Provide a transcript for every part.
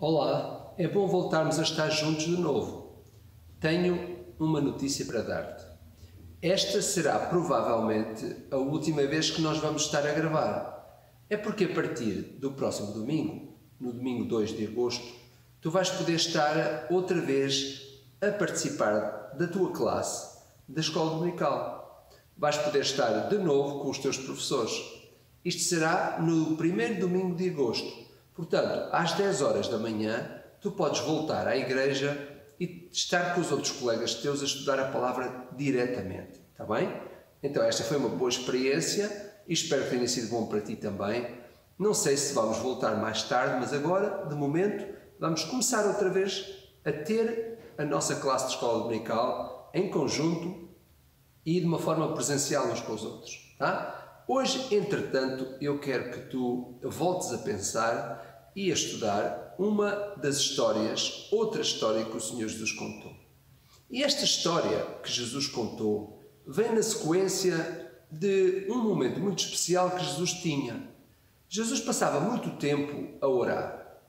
Olá, é bom voltarmos a estar juntos de novo. Tenho uma notícia para dar-te. Esta será provavelmente a última vez que nós vamos estar a gravar. É porque a partir do próximo domingo, no domingo 2 de agosto, tu vais poder estar outra vez a participar da tua classe da escola dominical. Vais poder estar de novo com os teus professores. Isto será no primeiro domingo de agosto. Portanto, às 10 horas da manhã, tu podes voltar à igreja e estar com os outros colegas teus a estudar a palavra diretamente. Está bem? Então, esta foi uma boa experiência e espero que tenha sido bom para ti também. Não sei se vamos voltar mais tarde, mas agora, de momento, vamos começar outra vez a ter a nossa classe de escola dominical em conjunto e de uma forma presencial uns com os outros. Tá? Hoje, entretanto, eu quero que tu voltes a pensar e a estudar uma das histórias, outra história que o Senhor Jesus contou. E esta história que Jesus contou vem na sequência de um momento muito especial que Jesus tinha. Jesus passava muito tempo a orar.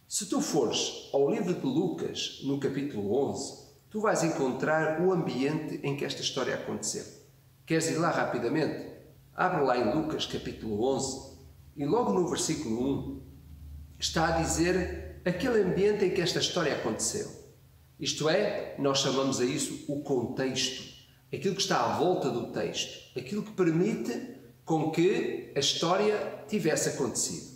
Se tu fores ao livro de Lucas, no capítulo 11, tu vais encontrar o ambiente em que esta história aconteceu. Queres ir lá rapidamente? Abre lá em Lucas, capítulo 11, e logo no versículo 1, está a dizer aquele ambiente em que esta história aconteceu. Isto é, nós chamamos a isso o contexto, aquilo que está à volta do texto, aquilo que permite com que a história tivesse acontecido.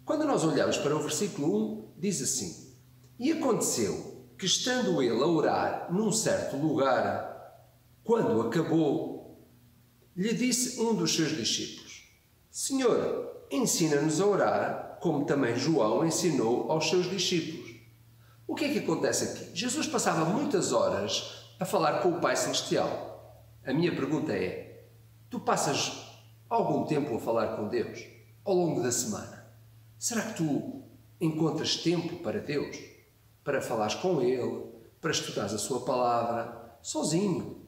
Quando nós olhamos para o versículo 1, diz assim: E aconteceu que, estando ele a orar num certo lugar, quando acabou, lhe disse um dos seus discípulos: Senhor, ensina-nos a orar, como também João ensinou aos seus discípulos. O que é que acontece aqui? Jesus passava muitas horas a falar com o Pai Celestial. A minha pergunta é: tu passas algum tempo a falar com Deus ao longo da semana? Será que tu encontras tempo para Deus? Para falares com Ele, para estudares a sua palavra, sozinho?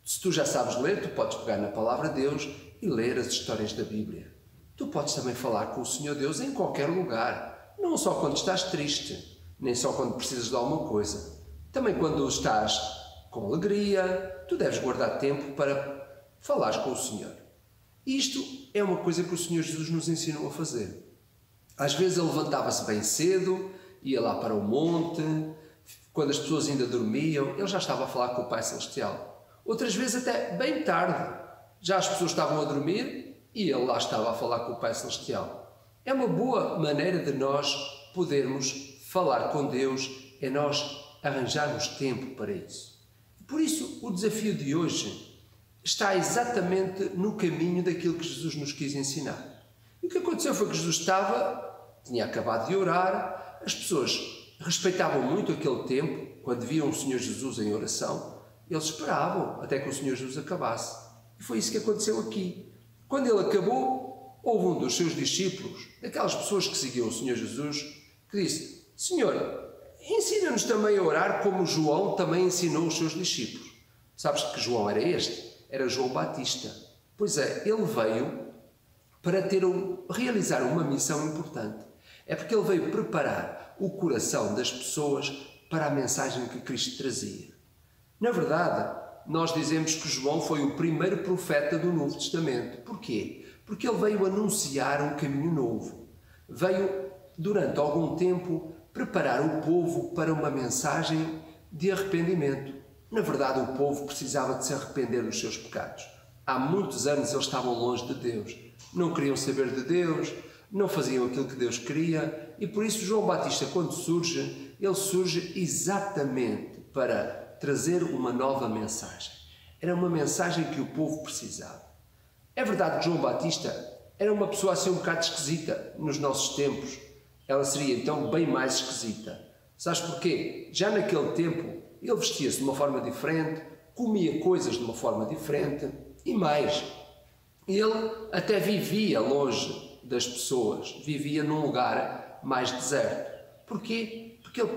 Se tu já sabes ler, tu podes pegar na palavra de Deus e ler as histórias da Bíblia. Tu podes também falar com o Senhor Deus em qualquer lugar, não só quando estás triste, nem só quando precisas de alguma coisa. Também quando estás com alegria, tu deves guardar tempo para falares com o Senhor. Isto é uma coisa que o Senhor Jesus nos ensinou a fazer. Às vezes ele levantava-se bem cedo, ia lá para o monte, quando as pessoas ainda dormiam, ele já estava a falar com o Pai Celestial. Outras vezes até bem tarde, já as pessoas estavam a dormir e ele lá estava a falar com o Pai Celestial. É uma boa maneira de nós podermos falar com Deus, é nós arranjarmos tempo para isso. Por isso, o desafio de hoje está exatamente no caminho daquilo que Jesus nos quis ensinar. E o que aconteceu foi que Jesus tinha acabado de orar, as pessoas respeitavam muito aquele tempo, quando viam o Senhor Jesus em oração, eles esperavam até que o Senhor Jesus acabasse. E foi isso que aconteceu aqui. Quando ele acabou, houve um dos seus discípulos, daquelas pessoas que seguiam o Senhor Jesus, que disse: Senhor, ensina-nos também a orar como João também ensinou os seus discípulos. Sabes que João era este? Era João Batista. Pois é, ele veio para realizar uma missão importante. É porque ele veio preparar o coração das pessoas para a mensagem que Cristo trazia. Na verdade, nós dizemos que João foi o primeiro profeta do Novo Testamento. Porquê? Porque ele veio anunciar um caminho novo. Veio, durante algum tempo, preparar o povo para uma mensagem de arrependimento. Na verdade, o povo precisava de se arrepender dos seus pecados. Há muitos anos eles estavam longe de Deus. Não queriam saber de Deus, não faziam aquilo que Deus queria, e por isso João Batista, quando surge, ele surge exatamente para trazer uma nova mensagem. Era uma mensagem que o povo precisava. É verdade que João Batista era uma pessoa assim um bocado esquisita nos nossos tempos. Ela seria então bem mais esquisita. Sabes porquê? Já naquele tempo ele vestia-se de uma forma diferente, comia coisas de uma forma diferente e mais. Ele até vivia longe das pessoas, vivia num lugar mais deserto. Porquê? Porque ele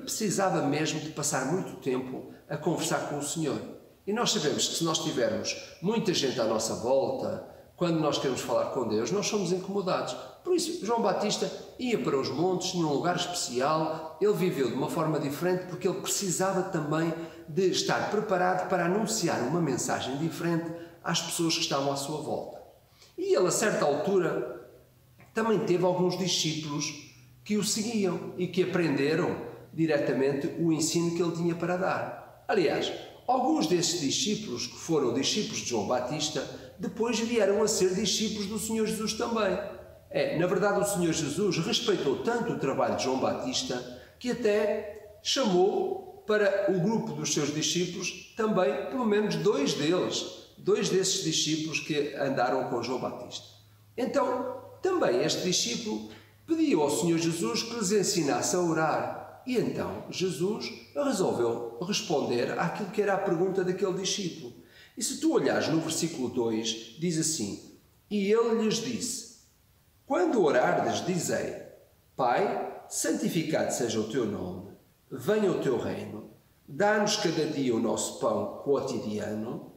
precisava mesmo de passar muito tempo a conversar com o Senhor. E nós sabemos que se nós tivermos muita gente à nossa volta, quando nós queremos falar com Deus, nós somos incomodados. Por isso, João Batista ia para os montes, tinha um lugar especial, ele viveu de uma forma diferente porque ele precisava também de estar preparado para anunciar uma mensagem diferente às pessoas que estavam à sua volta. E ele, a certa altura, também teve alguns discípulos que o seguiam e que aprenderam diretamente o ensino que ele tinha para dar. Aliás, alguns desses discípulos, que foram discípulos de João Batista, depois vieram a ser discípulos do Senhor Jesus também. Na verdade, o Senhor Jesus respeitou tanto o trabalho de João Batista que até chamou para o grupo dos seus discípulos também, pelo menos dois desses discípulos que andaram com João Batista. Então, também este discípulo pediu ao Senhor Jesus que lhes ensinasse a orar. E então Jesus resolveu responder àquilo que era a pergunta daquele discípulo. E se tu olhares no versículo 2, diz assim: E ele lhes disse: Quando orardes, dizei: Pai, santificado seja o teu nome, venha o teu reino, dá-nos cada dia o nosso pão quotidiano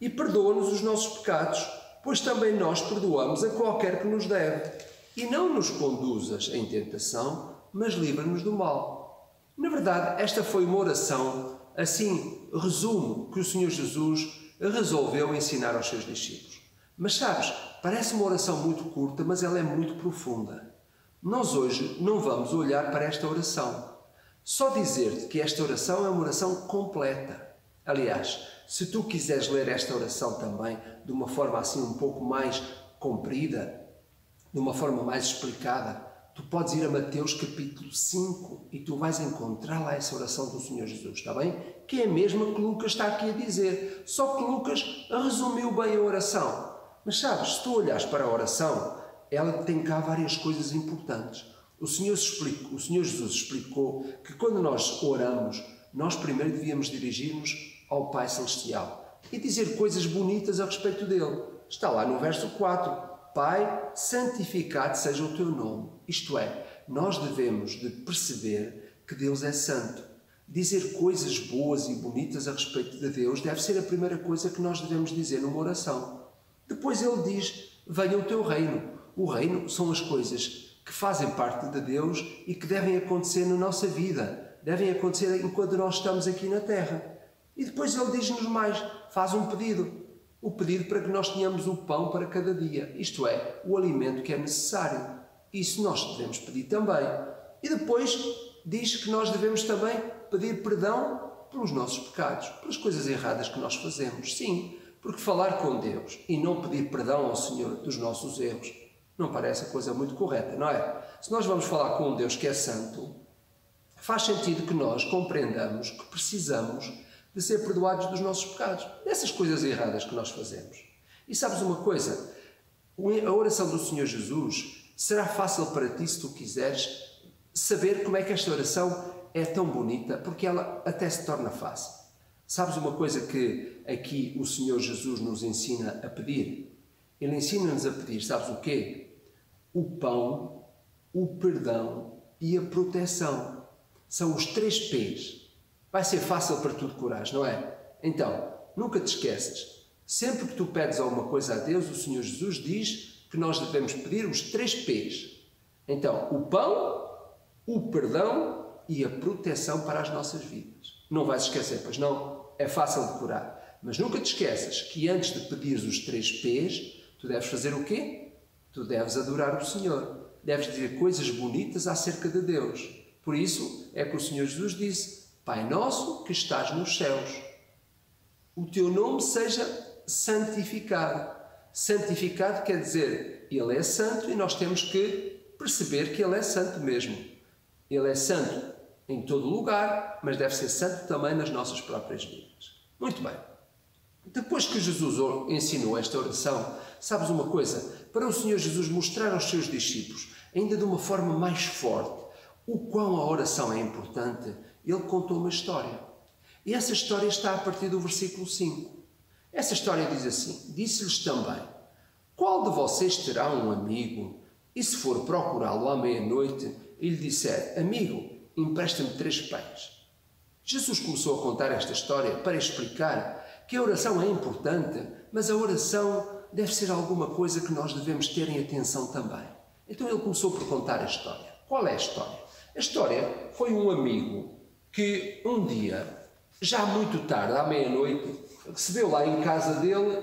e perdoa-nos os nossos pecados, pois também nós perdoamos a qualquer que nos deve. E não nos conduzas em tentação, mas livra-nos do mal. Na verdade, esta foi uma oração, assim, resumo, que o Senhor Jesus resolveu ensinar aos seus discípulos. Mas sabes, parece uma oração muito curta, mas ela é muito profunda. Nós hoje não vamos olhar para esta oração. Só dizer-te que esta oração é uma oração completa. Aliás, se tu quiseres ler esta oração também de uma forma assim um pouco mais comprida, de uma forma mais explicada, tu podes ir a Mateus capítulo 5 e tu vais encontrar lá essa oração do Senhor Jesus, está bem? Que é a mesma que Lucas está aqui a dizer, só que Lucas resumiu bem a oração. Mas sabes, se tu olhares para a oração, ela tem cá várias coisas importantes. O Senhor Jesus explicou que quando nós oramos, nós primeiro devíamos dirigir-nos ao Pai Celestial e dizer coisas bonitas a respeito dele. Está lá no verso 4. Pai, santificado seja o teu nome. Isto é, nós devemos de perceber que Deus é santo. Dizer coisas boas e bonitas a respeito de Deus deve ser a primeira coisa que nós devemos dizer numa oração. Depois ele diz, venha o teu reino. O reino são as coisas que fazem parte de Deus e que devem acontecer na nossa vida. Devem acontecer enquanto nós estamos aqui na terra. E depois ele diz-nos mais, faz um pedido. O pedido para que nós tenhamos o pão para cada dia, isto é, o alimento que é necessário. Isso nós devemos pedir também. E depois diz que nós devemos também pedir perdão pelos nossos pecados, pelas coisas erradas que nós fazemos. Sim, porque falar com Deus e não pedir perdão ao Senhor dos nossos erros não parece a coisa muito correta, não é? Se nós vamos falar com um Deus que é santo, faz sentido que nós compreendamos que precisamos de ser perdoados dos nossos pecados, dessas coisas erradas que nós fazemos. E sabes uma coisa? A oração do Senhor Jesus será fácil para ti se tu quiseres saber como é que esta oração é tão bonita, porque ela até se torna fácil. Sabes uma coisa que aqui o Senhor Jesus nos ensina a pedir? Ele ensina-nos a pedir, sabes o quê? O pão, o perdão e a proteção. São os 3 P's. Vai ser fácil para tu decorares, não é? Então, nunca te esqueças. Sempre que tu pedes alguma coisa a Deus, o Senhor Jesus diz que nós devemos pedir os 3 P's. Então, o pão, o perdão e a proteção para as nossas vidas. Não vais esquecer, pois não? É fácil decorar. Mas nunca te esqueças que antes de pedires os 3 P's, tu deves fazer o quê? Tu deves adorar o Senhor. Deves dizer coisas bonitas acerca de Deus. Por isso é que o Senhor Jesus disse: Pai nosso que estás nos céus, o teu nome seja santificado. Santificado quer dizer, Ele é santo e nós temos que perceber que Ele é santo mesmo. Ele é santo em todo lugar, mas deve ser santo também nas nossas próprias vidas. Muito bem. Depois que Jesus ensinou esta oração, sabes uma coisa? Para o Senhor Jesus mostrar aos seus discípulos, ainda de uma forma mais forte, o quão a oração é importante, ele contou uma história. E essa história está a partir do versículo 5. Essa história diz assim: disse-lhes também: qual de vocês terá um amigo, e se for procurá-lo à meia-noite, e lhe disser: amigo, empresta-me 3 pães? Jesus começou a contar esta história para explicar que a oração é importante, mas a oração deve ser alguma coisa que nós devemos ter em atenção também. Então ele começou por contar a história. Qual é a história? A história foi um amigo que um dia, já muito tarde, à meia-noite, recebeu lá em casa dele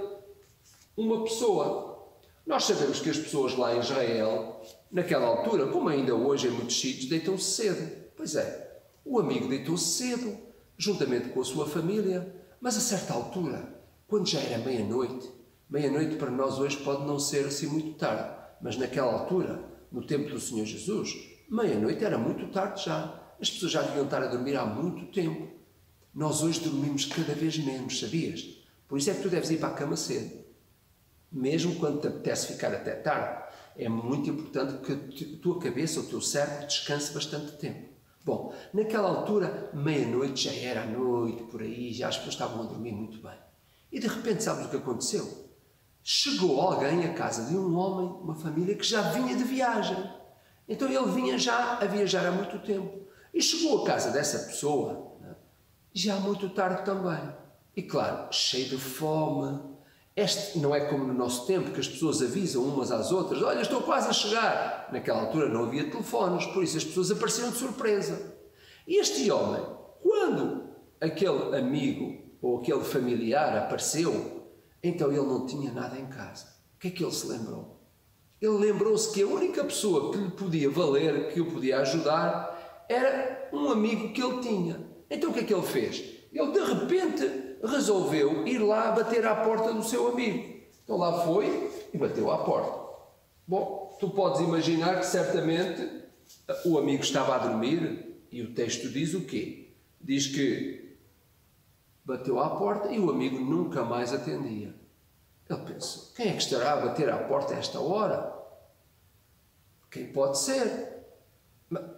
uma pessoa. Nós sabemos que as pessoas lá em Israel, naquela altura, como ainda hoje em muitos sítios, deitam-se cedo. Pois é, o amigo deitou-se cedo, juntamente com a sua família, mas a certa altura, quando já era meia-noite, meia-noite para nós hoje pode não ser assim muito tarde, mas naquela altura, no tempo do Senhor Jesus, meia-noite era muito tarde já. As pessoas já deviam estar a dormir há muito tempo. Nós hoje dormimos cada vez menos, sabias? Por isso é que tu deves ir para a cama cedo. Mesmo quando te apetece ficar até tarde, é muito importante que a tua cabeça, o teu cérebro, descanse bastante tempo. Bom, naquela altura, meia-noite já era à noite, por aí, já as pessoas estavam a dormir muito bem. E de repente, sabes o que aconteceu? Chegou alguém à casa de um homem, uma família que já vinha de viagem. Então ele vinha já a viajar há muito tempo. E chegou à casa dessa pessoa, já muito tarde também. E claro, cheio de fome. Este não é como no nosso tempo, que as pessoas avisam umas às outras: olha, estou quase a chegar. Naquela altura não havia telefones, por isso as pessoas apareciam de surpresa. E este homem, quando aquele amigo ou aquele familiar apareceu, então ele não tinha nada em casa. O que é que ele se lembrou? Ele lembrou-se que a única pessoa que lhe podia valer, que o podia ajudar, era um amigo que ele tinha. Então o que é que ele fez? Ele de repente resolveu ir lá bater à porta do seu amigo. Então lá foi e bateu à porta. Bom, tu podes imaginar que certamente o amigo estava a dormir e o texto diz o quê? Diz que bateu à porta e o amigo nunca mais atendia. Ele pensou: quem é que estará a bater à porta a esta hora? Quem pode ser?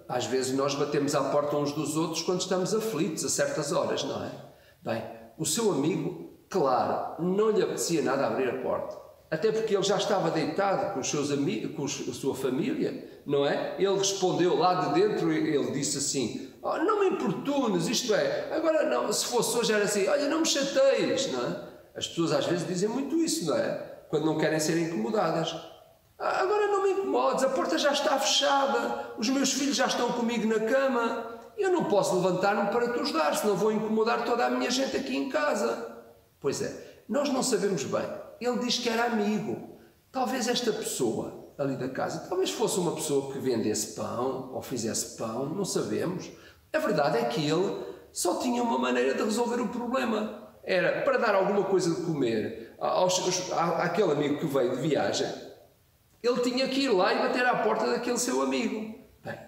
Às vezes nós batemos à porta uns dos outros quando estamos aflitos a certas horas, não é? Bem, o seu amigo, claro, não lhe apetecia nada abrir a porta. Até porque ele já estava deitado com os seus amigos, com a sua família, não é? Ele respondeu lá de dentro, ele disse assim: oh, não me importunes, isto é, agora não, se fosse hoje era assim, olha, não me chateies, não é? As pessoas às vezes dizem muito isso, não é? Quando não querem ser incomodadas. Agora não me incomodes, a porta já está fechada, os meus filhos já estão comigo na cama, eu não posso levantar-me para te ajudar, senão vou incomodar toda a minha gente aqui em casa. Pois é, nós não sabemos bem. Ele diz que era amigo. Talvez esta pessoa ali da casa, talvez fosse uma pessoa que vendesse pão ou fizesse pão, não sabemos. A verdade é que ele só tinha uma maneira de resolver o problema. Era para dar alguma coisa de comer àquele amigo que veio de viagem. Ele tinha que ir lá e bater à porta daquele seu amigo. Bem,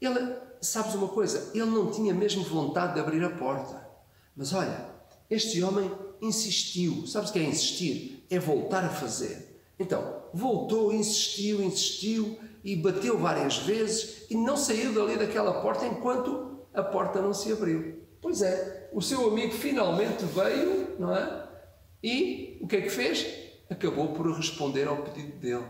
ele, sabes uma coisa? Ele não tinha mesmo vontade de abrir a porta. Mas olha, este homem insistiu. Sabes o que é insistir? É voltar a fazer. Então, voltou, insistiu e bateu várias vezes e não saiu dali daquela porta enquanto a porta não se abriu. Pois é, o seu amigo finalmente veio, não é? E o que é que fez? Acabou por responder ao pedido dele.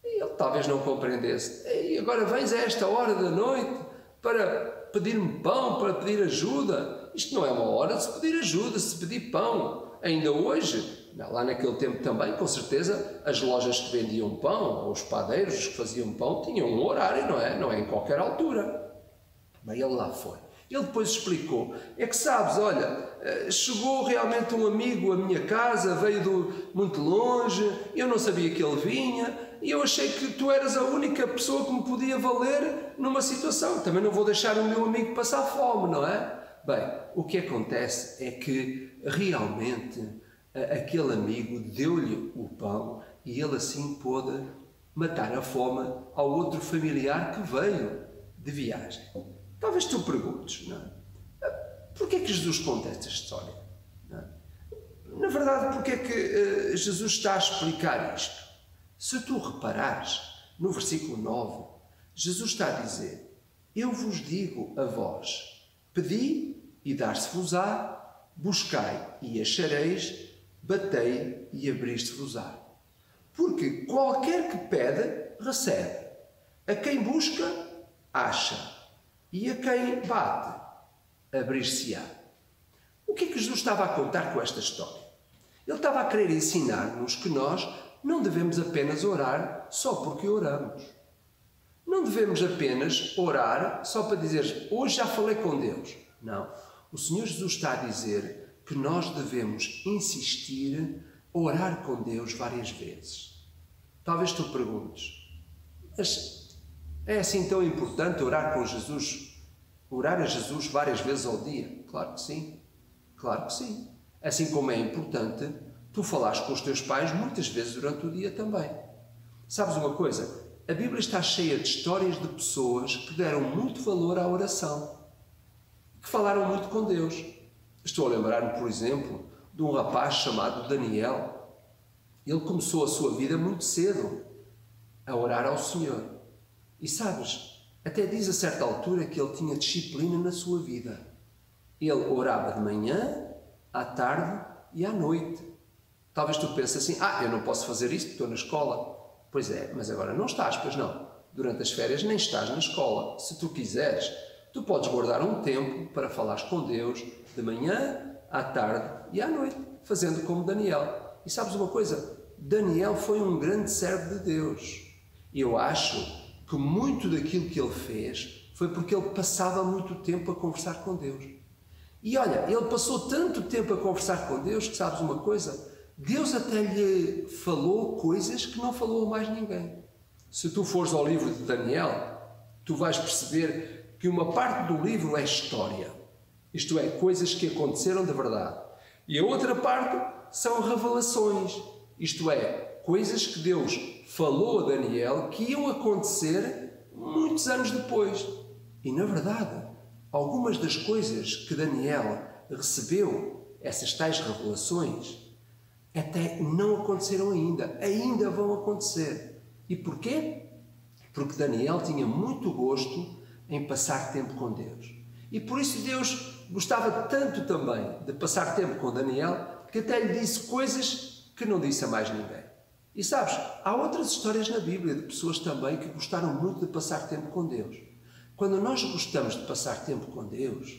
E ele talvez não compreendesse. E agora vens a esta hora da noite para pedir-me pão, para pedir ajuda? Isto não é uma hora de se pedir ajuda, de se pedir pão. Ainda hoje, lá naquele tempo também, com certeza, as lojas que vendiam pão, ou os padeiros que faziam pão, tinham um horário, não é? Não é em qualquer altura. Bem, ele lá foi. Ele depois explicou: é que sabes, olha, chegou realmente um amigo à minha casa, veio de muito longe, eu não sabia que ele vinha, e eu achei que tu eras a única pessoa que me podia valer numa situação. Também não vou deixar o meu amigo passar fome, não é? Bem, o que acontece é que realmente aquele amigo deu-lhe o pão e ele assim pôde matar a fome ao outro familiar que veio de viagem. Talvez tu perguntes, não é? Porquê é que Jesus conta esta história? Não é? Na verdade, porquê é que Jesus está a explicar isto? Se tu reparares, no versículo 9, Jesus está a dizer: eu vos digo a vós, pedi e dar-se-vos-á, buscai e achareis, batei e abriste-vos-á. Porque qualquer que pede, recebe. A quem busca, acha. E a quem bate, abrir-se-á. O que é que Jesus estava a contar com esta história? Ele estava a querer ensinar-nos que nós não devemos apenas orar só porque oramos. Não devemos apenas orar só para dizer, hoje já falei com Deus. Não. O Senhor Jesus está a dizer que nós devemos insistir a orar com Deus várias vezes. Talvez tu perguntes, mas é assim tão importante orar com Jesus? Orar a Jesus várias vezes ao dia? Claro que sim. Claro que sim. Assim como é importante tu falares com os teus pais muitas vezes durante o dia também. Sabes uma coisa? A Bíblia está cheia de histórias de pessoas que deram muito valor à oração, que falaram muito com Deus. Estou a lembrar-me, por exemplo, de um rapaz chamado Daniel. Ele começou a sua vida muito cedo a orar ao Senhor. E sabes, até diz a certa altura que ele tinha disciplina na sua vida. Ele orava de manhã, à tarde e à noite. Talvez tu penses assim, eu não posso fazer isto porque estou na escola. Pois é, mas agora não estás, pois não. Durante as férias nem estás na escola. Se tu quiseres, tu podes guardar um tempo para falares com Deus de manhã, à tarde e à noite, fazendo como Daniel. E sabes uma coisa? Daniel foi um grande servo de Deus. E eu acho que muito daquilo que ele fez foi porque ele passava muito tempo a conversar com Deus. E olha, ele passou tanto tempo a conversar com Deus que, sabes uma coisa? Deus até lhe falou coisas que não falou a mais ninguém. Se tu fores ao livro de Daniel, tu vais perceber que uma parte do livro é história. Isto é, coisas que aconteceram de verdade. E a outra parte são revelações. Isto é, coisas que Deus falou a Daniel que iam acontecer muitos anos depois. E, na verdade, algumas das coisas que Daniel recebeu, essas tais revelações, até não aconteceram ainda vão acontecer. E porquê? Porque Daniel tinha muito gosto em passar tempo com Deus. E por isso Deus gostava tanto também de passar tempo com Daniel, que até lhe disse coisas que não disse a mais ninguém. E sabes, há outras histórias na Bíblia de pessoas também que gostaram muito de passar tempo com Deus. Quando nós gostamos de passar tempo com Deus,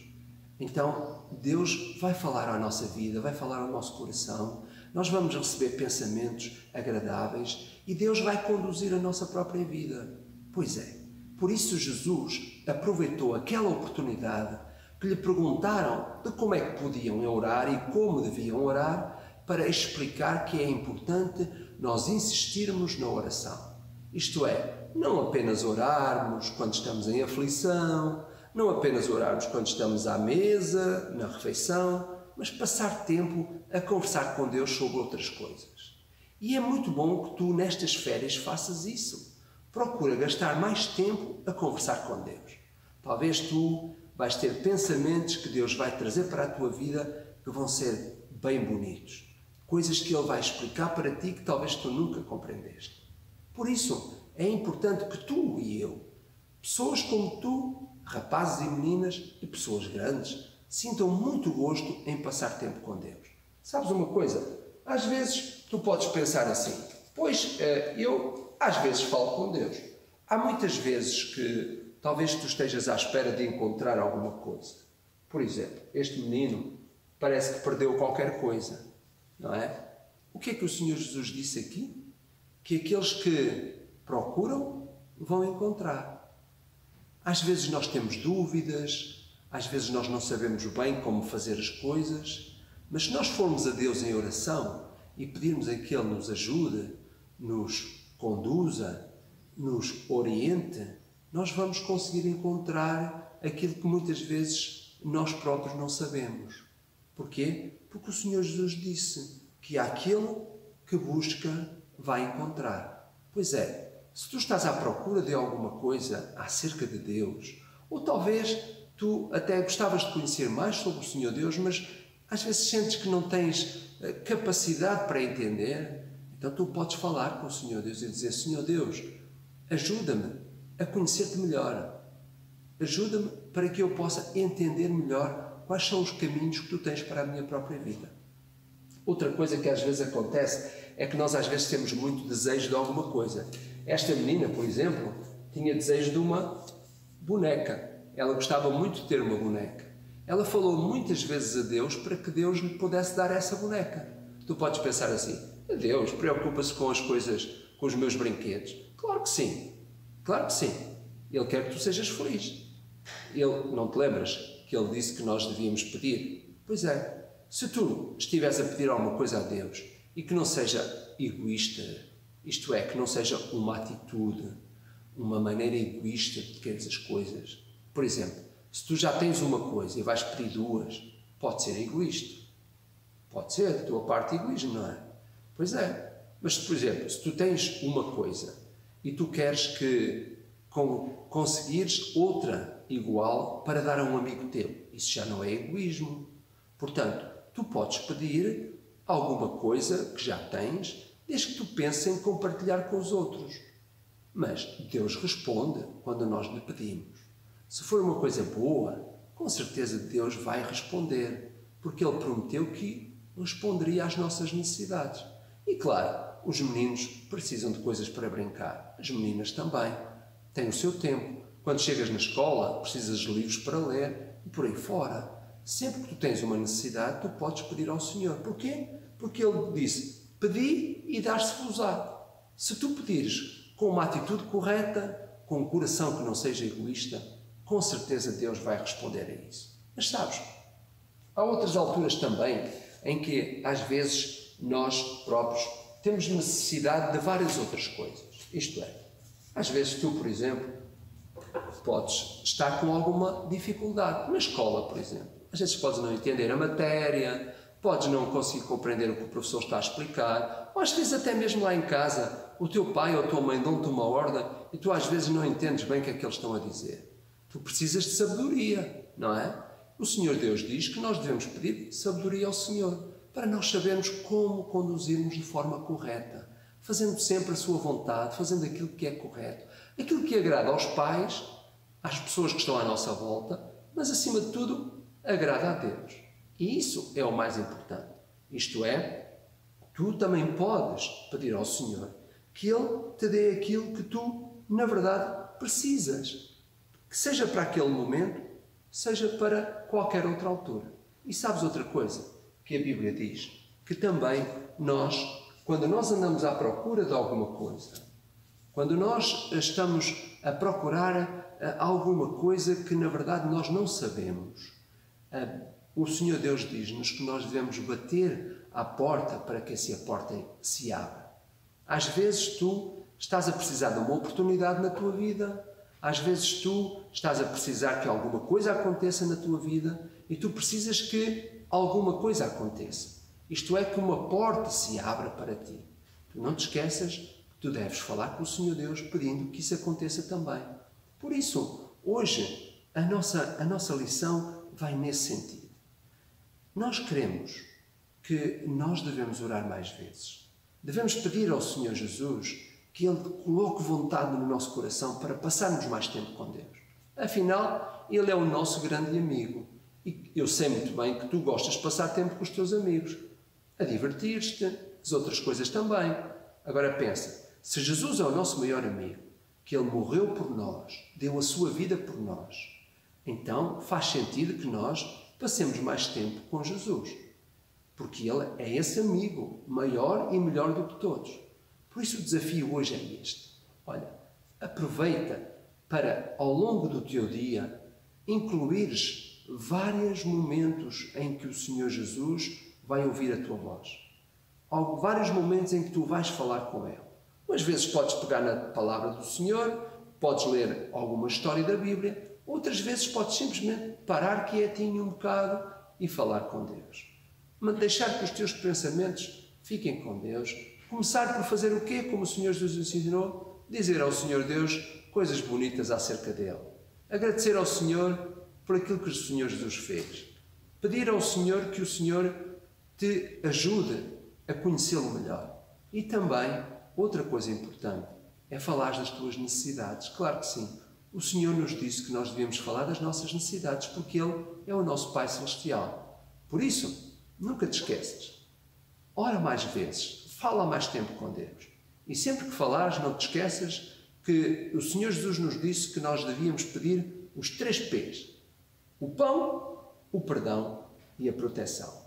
então Deus vai falar à nossa vida, vai falar ao nosso coração, nós vamos receber pensamentos agradáveis e Deus vai conduzir a nossa própria vida. Pois é, por isso Jesus aproveitou aquela oportunidade que lhe perguntaram de como é que podiam orar e como deviam orar para explicar que é importante nós insistirmos na oração. Isto é, não apenas orarmos quando estamos em aflição, não apenas orarmos quando estamos à mesa, na refeição, mas passar tempo a conversar com Deus sobre outras coisas. E é muito bom que tu, nestas férias, faças isso. Procura gastar mais tempo a conversar com Deus. Talvez tu vais ter pensamentos que Deus vai trazer para a tua vida que vão ser bem bonitos. Coisas que Ele vai explicar para ti que talvez tu nunca compreendeste. Por isso, é importante que tu e eu, pessoas como tu, rapazes e meninas e pessoas grandes, sintam muito gosto em passar tempo com Deus. Sabes uma coisa? Às vezes tu podes pensar assim, pois eu às vezes falo com Deus. Há muitas vezes que talvez tu estejas à espera de encontrar alguma coisa. Por exemplo, este menino parece que perdeu qualquer coisa, não é? O que é que o Senhor Jesus disse aqui? Que aqueles que procuram vão encontrar. Às vezes nós temos dúvidas, às vezes nós não sabemos bem como fazer as coisas, mas se nós formos a Deus em oração e pedirmos a que Ele nos ajude, nos conduza, nos oriente, nós vamos conseguir encontrar aquilo que muitas vezes nós próprios não sabemos. Porquê? Porque o Senhor Jesus disse que aquele que busca vai encontrar. Pois é, se tu estás à procura de alguma coisa acerca de Deus, ou talvez tu até gostavas de conhecer mais sobre o Senhor Deus, mas às vezes sentes que não tens capacidade para entender, então tu podes falar com o Senhor Deus e dizer: Senhor Deus, ajuda-me a conhecer-te melhor. Ajuda-me para que eu possa entender melhor quais são os caminhos que tu tens para a minha própria vida. Outra coisa que às vezes acontece é que nós às vezes temos muito desejo de alguma coisa. Esta menina, por exemplo, tinha desejo de uma boneca. Ela gostava muito de ter uma boneca. Ela falou muitas vezes a Deus para que Deus lhe pudesse dar essa boneca. Tu podes pensar assim: Deus preocupa-se com as coisas, com os meus brinquedos. Claro que sim, claro que sim. Ele quer que tu sejas feliz. Ele, não te lembras que ele disse que nós devíamos pedir? Pois é, se tu estiveres a pedir alguma coisa a Deus e que não seja egoísta, isto é, que não seja uma atitude, uma maneira egoísta de quereres as coisas. Por exemplo, se tu já tens uma coisa e vais pedir duas, pode ser egoísta. Pode ser da tua parte egoísmo, não é? Pois é. Mas, por exemplo, se tu tens uma coisa e tu queres que conseguires outra igual para dar a um amigo teu, isso já não é egoísmo. Portanto, tu podes pedir alguma coisa que já tens, desde que tu penses em compartilhar com os outros. Mas Deus responde quando nós lhe pedimos. Se for uma coisa boa, com certeza Deus vai responder, porque Ele prometeu que responderia às nossas necessidades. E claro, os meninos precisam de coisas para brincar, as meninas também. Têm o seu tempo. Quando chegas na escola, precisas de livros para ler e por aí fora. Sempre que tu tens uma necessidade, tu podes pedir ao Senhor. Porquê? Porque Ele disse: pedi e dar-se-vos-á. Se tu pedires com uma atitude correta, com um coração que não seja egoísta, com certeza Deus vai responder a isso. Mas sabes, há outras alturas também em que às vezes nós próprios temos necessidade de várias outras coisas. Isto é, às vezes tu, por exemplo, podes estar com alguma dificuldade na escola, por exemplo. Às vezes podes não entender a matéria, podes não conseguir compreender o que o professor está a explicar, ou às vezes até mesmo lá em casa, o teu pai ou a tua mãe dão-te uma ordem e tu às vezes não entendes bem o que é que eles estão a dizer. Tu precisas de sabedoria, não é? O Senhor Deus diz que nós devemos pedir sabedoria ao Senhor, para nós sabermos como conduzirmos de forma correta, fazendo sempre a sua vontade, fazendo aquilo que é correto, aquilo que agrada aos pais, às pessoas que estão à nossa volta, mas acima de tudo, agrada a Deus. E isso é o mais importante. Isto é, tu também podes pedir ao Senhor que Ele te dê aquilo que tu, na verdade, precisas. Que seja para aquele momento, seja para qualquer outra altura. E sabes outra coisa que a Bíblia diz? Que também nós, quando nós andamos à procura de alguma coisa, quando nós estamos a procurar alguma coisa que na verdade nós não sabemos, o Senhor Deus diz-nos que nós devemos bater à porta para que essa porta se abra. Às vezes tu estás a precisar de uma oportunidade na tua vida, às vezes tu estás a precisar que alguma coisa aconteça na tua vida e tu precisas que alguma coisa aconteça. Isto é, que uma porta se abra para ti. Tu não te esqueças que tu deves falar com o Senhor Deus pedindo que isso aconteça também. Por isso, hoje, a nossa lição vai nesse sentido. Nós queremos que nós devemos orar mais vezes. Devemos pedir ao Senhor Jesus que Ele coloque vontade no nosso coração para passarmos mais tempo com Deus. Afinal, Ele é o nosso grande amigo. E eu sei muito bem que tu gostas de passar tempo com os teus amigos, a divertir-te, as outras coisas também. Agora pensa, se Jesus é o nosso maior amigo, que Ele morreu por nós, deu a sua vida por nós, então faz sentido que nós passemos mais tempo com Jesus, porque Ele é esse amigo maior e melhor do que todos. Por isso o desafio hoje é este. Olha, aproveita para, ao longo do teu dia, incluires vários momentos em que o Senhor Jesus vai ouvir a tua voz. Vários momentos em que tu vais falar com Ele. Umas vezes podes pegar na palavra do Senhor, podes ler alguma história da Bíblia, outras vezes podes simplesmente parar quietinho um bocado e falar com Deus. Mas deixar que os teus pensamentos fiquem com Deus. Começar por fazer o quê? Como o Senhor Jesus nos ensinou? Dizer ao Senhor Deus coisas bonitas acerca dele. Agradecer ao Senhor por aquilo que o Senhor Jesus fez. Pedir ao Senhor que o Senhor te ajude a conhecê-lo melhor. E também, outra coisa importante, é falar das tuas necessidades. Claro que sim. O Senhor nos disse que nós devemos falar das nossas necessidades, porque Ele é o nosso Pai Celestial. Por isso, nunca te esqueças. Ora mais vezes. Fala mais tempo com Deus. E sempre que falares, não te esqueças que o Senhor Jesus nos disse que nós devíamos pedir os 3 P's. O pão, o perdão e a proteção.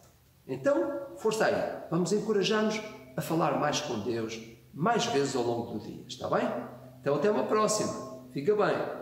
Então, força aí, vamos encorajar-nos a falar mais com Deus, mais vezes ao longo do dia, está bem? Então até uma próxima, fica bem.